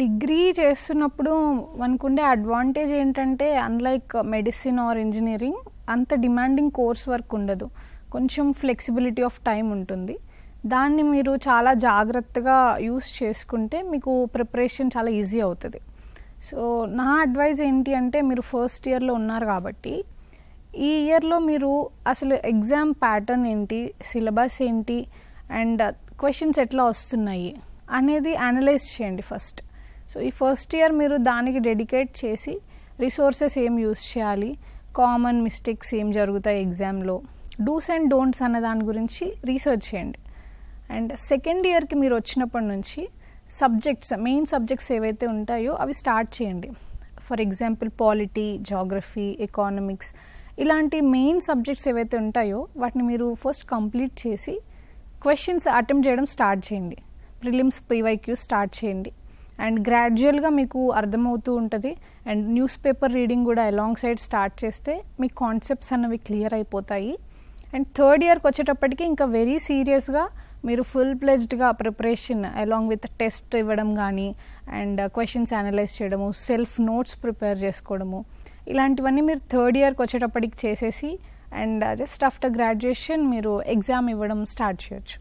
Degree చేస్తున్నప్పుడు మనకుండే advantage ఏంటంటే అన్లైక్ మెడిసిన్ ఆర్ ఇంజనీరింగ్ అంత డిమాండింగ్ కోర్స్ వర్క్ ఉండదు. కొంచెం ఫ్లెక్సిబిలిటీ ఆఫ్ టైం ఉంటుంది. దాన్ని మీరు చాలా జాగ్రత్తగా యూస్ చేసుకుంటే మీకు ప్రిపరేషన్ చాలా ఈజీ అవుతుంది. సో నా అడ్వైజ్ ఏంటి అంటే, మీరు ఫస్ట్ ఇయర్లో ఉన్నారు కాబట్టి ఈ ఇయర్లో మీరు అసలు ఎగ్జామ్ ప్యాటర్న్ ఏంటి, సిలబస్ ఏంటి అండ్ క్వశ్చన్స్ ఎట్లా వస్తున్నాయి అనేది అనలైజ్ చేయండి ఫస్ట్. సో ఈ ఫస్ట్ ఇయర్ మీరు దానికి డెడికేట్ చేసి రిసోర్సెస్ ఏం యూస్ చేయాలి, కామన్ మిస్టేక్స్ ఏం జరుగుతాయి ఎగ్జామ్లో, డూస్ అండ్ డోంట్స్ అన్న దాని గురించి రీసెర్చ్ చేయండి. అండ్ సెకండ్ ఇయర్కి మీరు వచ్చినప్పటి నుంచి మెయిన్ సబ్జెక్ట్స్ ఏవైతే ఉంటాయో అవి స్టార్ట్ చేయండి. For example polity, geography, economics ఇలాంటి మెయిన్ సబ్జెక్ట్స్ ఏవైతే ఉంటాయో వాటిని మీరు ఫస్ట్ కంప్లీట్ చేసి క్వశ్చన్స్ అటెంప్ట్ చేయడం స్టార్ట్ చేయండి. ప్రిలిమ్స్, పీవైక్యూ స్టార్ట్ చేయండి. అండ్ గ్రాడ్యువల్గా మీకు అర్థమవుతూ ఉంటుంది. అండ్ న్యూస్ పేపర్ రీడింగ్ కూడా అలాంగ్ సైడ్ స్టార్ట్ చేస్తే మీ కాన్సెప్ట్స్ అన్నవి క్లియర్ అయిపోతాయి. అండ్ థర్డ్ ఇయర్కి వచ్చేటప్పటికి ఇంకా వెరీ సీరియస్గా మీరు ఫుల్ ప్లెజ్డ్గా ప్రిపరేషన్ అలాంగ్ విత్ టెస్ట్ ఇవ్వడం కానీ అండ్ క్వశ్చన్స్ అనలైజ్ చేయడము, సెల్ఫ్ నోట్స్ ప్రిపేర్ చేసుకోవడము, ఇలాంటివన్నీ మీరు థర్డ్ ఇయర్కి వచ్చేటప్పటికి చేసేసి అండ్ జస్ట్ ఆఫ్టర్ గ్రాడ్యుయేషన్ మీరు ఎగ్జామ్ ఇవ్వడం స్టార్ట్ చేయొచ్చు.